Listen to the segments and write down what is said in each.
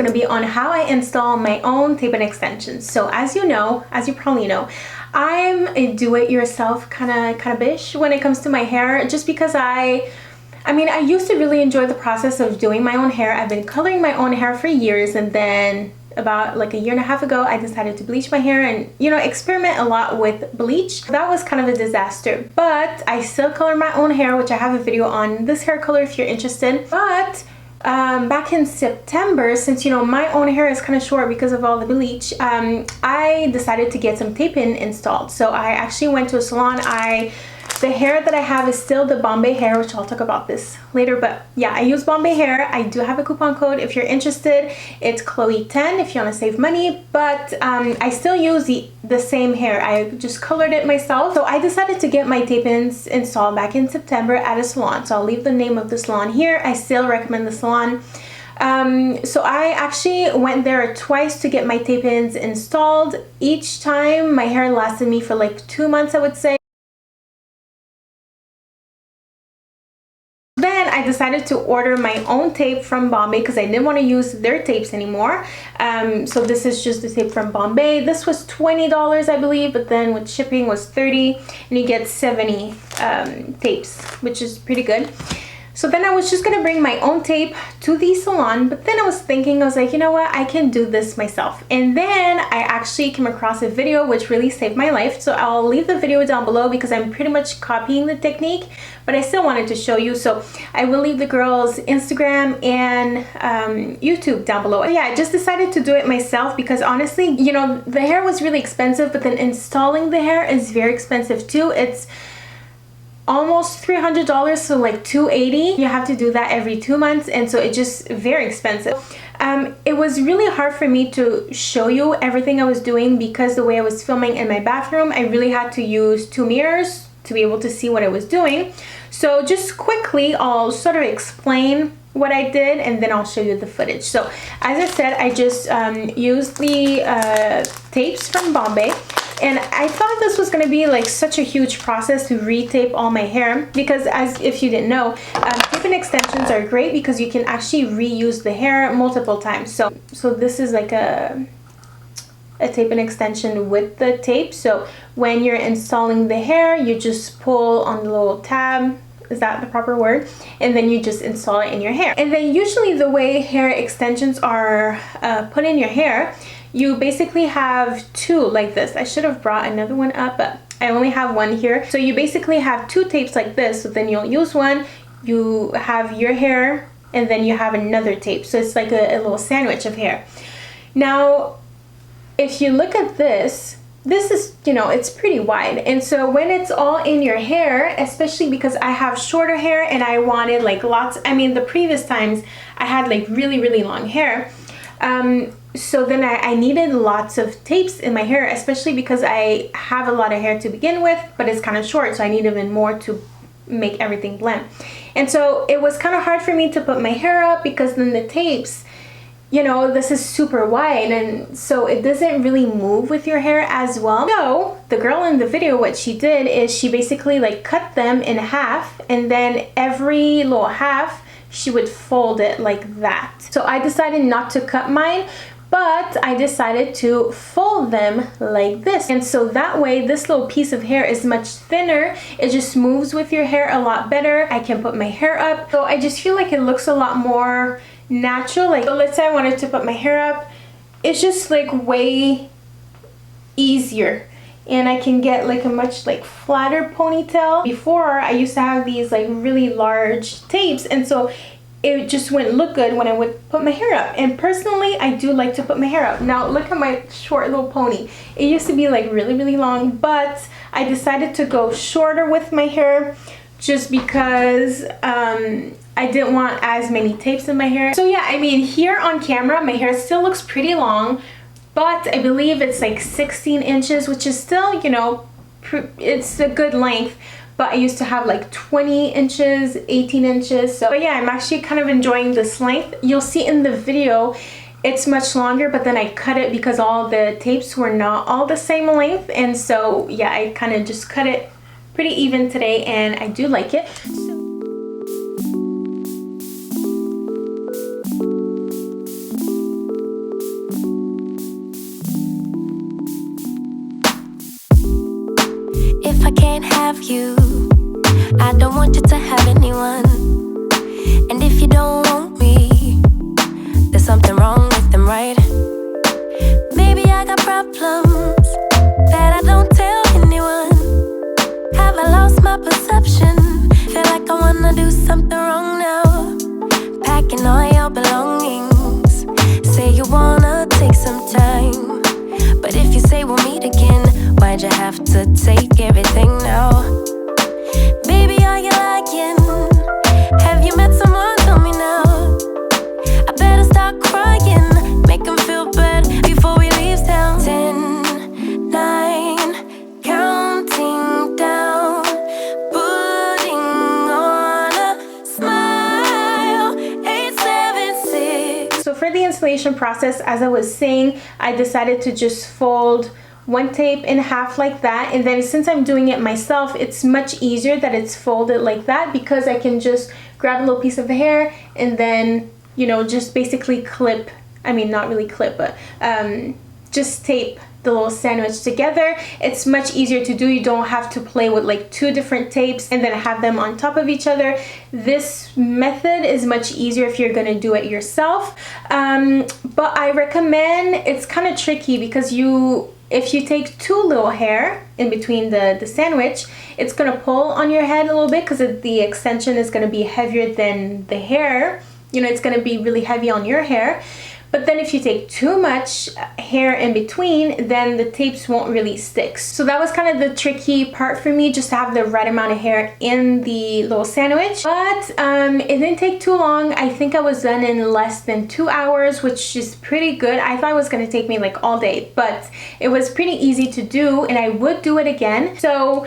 going to be on how I install my own tape and extensions. So as you probably know, I'm a do-it-yourself kind of bish when it comes to my hair, just because I used to really enjoy the process of doing my own hair. I've been coloring my own hair for years, and then about like a year and a half ago, I decided to bleach my hair and, you know, experiment a lot with bleach. That was kind of a disaster, but I still color my own hair, which I have a video on this hair color if you're interested. But back in September, since, you know, my own hair is kind of short because of all the bleach, I decided to get some tape-in installed. So I actually went to a salon. The hair that I have is still the Bombay hair, which I'll talk about this later, but yeah, I use Bombay hair. I do have a coupon code if you're interested. It's Chloe10 if you want to save money, but I still use the same hair. I just colored it myself. So I decided to get my tape-ins installed back in September at a salon. So I'll leave the name of the salon here. I still recommend the salon. So I actually went there twice to get my tape-ins installed. Each time my hair lasted me for like 2 months, I would say. Then I decided to order my own tape from Bombay because I didn't want to use their tapes anymore. So this is just the tape from Bombay. This was $20, I believe, but then with shipping was $30, and you get 70 tapes, which is pretty good. So then I was just gonna bring my own tape to the salon, but then I was like, you know what, I can do this myself. And then I actually came across a video which really saved my life. So I'll leave the video down below because I'm pretty much copying the technique, but I still wanted to show you. So I will leave the girls' Instagram and YouTube down below. Yeah, I just decided to do it myself because honestly, you know, the hair was really expensive, but then installing the hair is very expensive too. It's almost $300, so like $280. You have to do that every 2 months, and so it's just very expensive. It was really hard for me to show you everything I was doing because the way I was filming in my bathroom, I really had to use 2 mirrors to be able to see what I was doing. So just quickly, I'll sort of explain what I did and then I'll show you the footage. So as I said, I just used the tapes from Bombay. And I thought this was going to be like such a huge process to retape all my hair because, as if you didn't know, tape-in extensions are great because you can actually reuse the hair multiple times. So this is like a tape-in extension with the tape. So when you're installing the hair, you just pull on the little tab. Is that the proper word? And then you just install it in your hair. And then usually the way hair extensions are put in your hair, you basically have 2 like this. I should have brought another one up, but I only have 1 here. So you basically have 2 tapes like this. So then you'll use one, you have your hair, and then you have another tape. So it's like a little sandwich of hair. Now, if you look at this is, you know, it's pretty wide. And so when it's all in your hair, especially because I have shorter hair and I wanted like lots, I mean, the previous times I had like really, really long hair. So then I needed lots of tapes in my hair, especially because I have a lot of hair to begin with, but it's kind of short, so I need even more to make everything blend. And so it was kind of hard for me to put my hair up because then the tapes, you know, this is super wide, and so it doesn't really move with your hair as well. So the girl in the video, what she did is she basically like cut them in half, and then every little half she would fold it like that. So I decided not to cut mine, but I decided to fold them like this. And so that way this little piece of hair is much thinner. It just moves with your hair a lot better. I can put my hair up. So I just feel like it looks a lot more natural. Like, so let's say I wanted to put my hair up. It's just like way easier. And I can get like a much like flatter ponytail. Before, I used to have these like really large tapes, and so it just wouldn't look good when I would put my hair up. And personally, I do like to put my hair up. Now look at my short little pony. It used to be like really, really long, but I decided to go shorter with my hair just because I didn't want as many tapes in my hair. So yeah, I mean, here on camera, my hair still looks pretty long, but I believe it's like 16 inches, which is still, you know, it's a good length. But I used to have like 20 inches, 18 inches. So, but yeah, I'm actually kind of enjoying this length. You'll see in the video, it's much longer, but then I cut it because all the tapes were not all the same length. And so, yeah, I kind of just cut it pretty even today, and I do like it. can't have you. I don't want you to have anyone. And if you don't want me, there's something wrong with them, right? Maybe I got problems that I don't tell anyone. Have I lost my perception? Feel like I wanna do something wrong now. Packing all your belongings. Say you wanna take some time, but if you say we'll meet again, why'd you have to take everything now? Baby, are you lying? Have you met someone? Tell me now. I better start crying, make them feel bad before we leave town. 10, 9, counting down, putting on a smile. 8, 7, 6. So for the installation process, as I was saying, I decided to just fold one tape in half like that, and then since I'm doing it myself, it's much easier that it's folded like that, because I can just grab a little piece of hair and then, you know, just basically clip, I mean not really clip, but just tape the little sandwich together. It's much easier to do. You don't have to play with like 2 different tapes and then have them on top of each other. This method is much easier if you're gonna do it yourself, but I recommend, it's kind of tricky because if you take too little hair in between the sandwich, it's gonna pull on your head a little bit because the extension is gonna be heavier than the hair. You know, it's gonna be really heavy on your hair. But then if you take too much hair in between, then the tapes won't really stick. So that was kind of the tricky part for me, just to have the right amount of hair in the little sandwich. But it didn't take too long. I think I was done in less than 2 hours, which is pretty good. I thought it was gonna take me like all day, but it was pretty easy to do, and I would do it again. So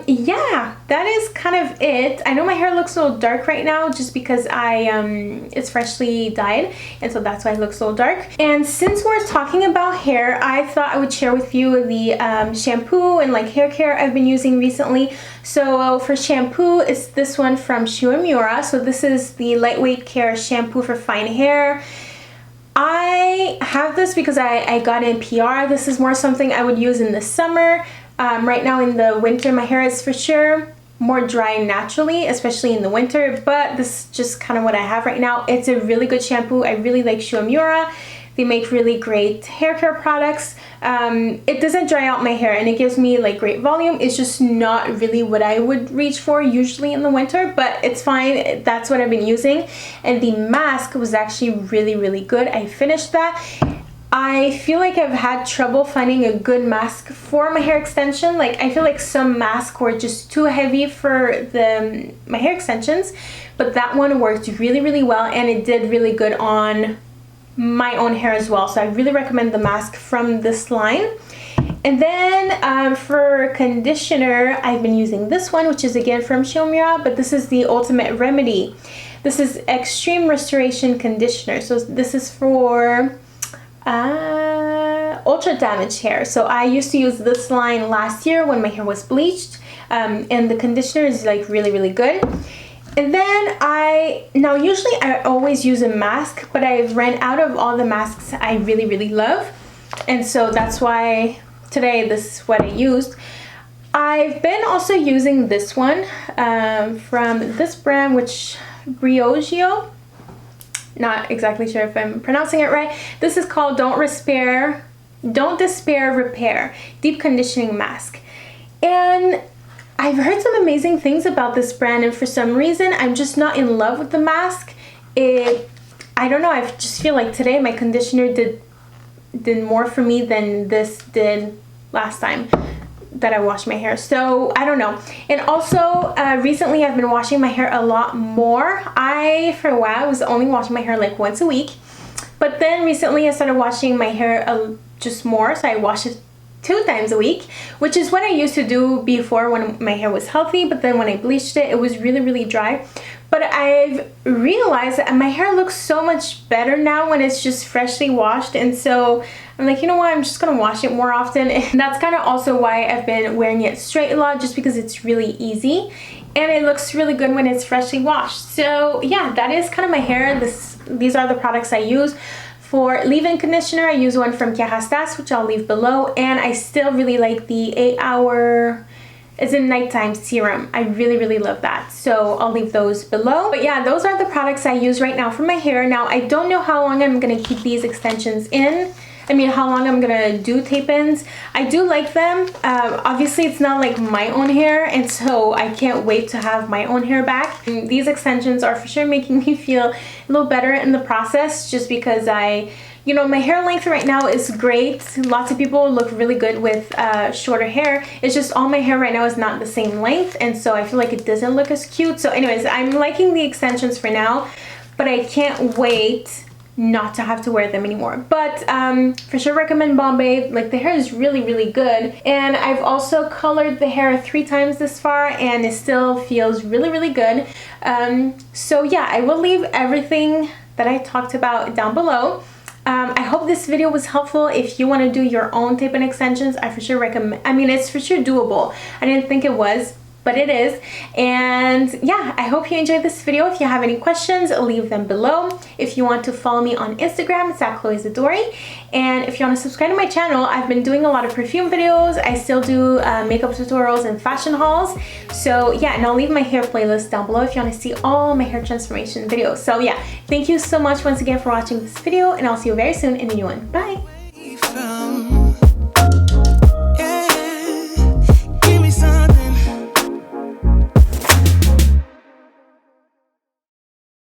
yeah, that is kind of it. I know my hair looks a little dark right now just because it's freshly dyed, and so that's why it looks a little dark. And since we're talking about hair, I thought I would share with you the shampoo and like hair care I've been using recently. So for shampoo, it's this one from Miura. So this is the Lightweight Care shampoo for fine hair. I have this because I got it in PR. This is more something I would use in the summer. Right now in the winter, my hair is for sure more dry naturally, especially in the winter, but this is just kind of what I have right now. It's a really good shampoo. I really like Miura. They make really great hair care products. It doesn't dry out my hair and it gives me like great volume. It's just not really what I would reach for usually in the winter, but it's fine. That's what I've been using. And the mask was actually really, really good. I finished that. I feel like I've had trouble finding a good mask for my hair extension. Like I feel like some masks were just too heavy for my hair extensions, but that one worked really, really well, and it did really good on my own hair as well. So I really recommend the mask from this line. And then for conditioner, I've been using this one, which is again from Miura, but this is the Ultimate Remedy. This is Extreme Restoration Conditioner. So this is for ultra damaged hair. So I used to use this line last year when my hair was bleached, and the conditioner is like really, really good. And then usually I always use a mask, but I've ran out of all the masks I really, really love, and so that's why today this is what I used. I've been also using this one from this brand, which Briogeo. Not exactly sure if I'm pronouncing it right. This is called Don't Despair Repair Deep Conditioning Mask. And I've heard some amazing things about this brand, and for some reason I'm just not in love with the mask. I don't know, I just feel like today my conditioner did more for me than this did last time that I washed my hair. So I don't know. And also recently I've been washing my hair a lot more. For a while I was only washing my hair like once a week, but then recently I started washing my hair just more, so I wash it 2 times a week, which is what I used to do before when my hair was healthy. But then when I bleached it, it was really, really dry. But I've realized that my hair looks so much better now when it's just freshly washed, and so I'm like, you know what, I'm just gonna wash it more often. And that's kind of also why I've been wearing it straight a lot, just because it's really easy and it looks really good when it's freshly washed. So yeah, that is kind of my hair. These are the products I use. For leave-in conditioner, I use one from Kerastase, which I'll leave below, and I still really like the 8 hour is a nighttime serum. I really love that. So I'll leave those below. But yeah, those are the products I use right now for my hair. Now, I don't know how long I'm gonna keep these extensions in. I mean, how long I'm gonna do tape-ins. I do like them. Obviously, it's not like my own hair, and so I can't wait to have my own hair back. And these extensions are for sure making me feel a little better in the process, just because you know, my hair length right now is great. Lots of people look really good with shorter hair. It's just all my hair right now is not the same length, and so I feel like it doesn't look as cute. So anyways, I'm liking the extensions for now, but I can't wait not to have to wear them anymore. But for sure recommend Bombay. Like, the hair is really good, and I've also colored the hair 3 times this far, and it still feels really good. So yeah, I will leave everything that I talked about down below. I hope this video was helpful. If you want to do your own tape and extensions, I for sure recommend. I mean, it's for sure doable. I didn't think it was, but it is. And yeah, I hope you enjoyed this video. If you have any questions, leave them below. If you want to follow me on Instagram, it's at Zadori. And if you want to subscribe to my channel, I've been doing a lot of perfume videos. I still do makeup tutorials and fashion hauls. So yeah, and I'll leave my hair playlist down below if you want to see all my hair transformation videos. So yeah, thank you so much once again for watching this video, and I'll see you very soon in a new one. Bye!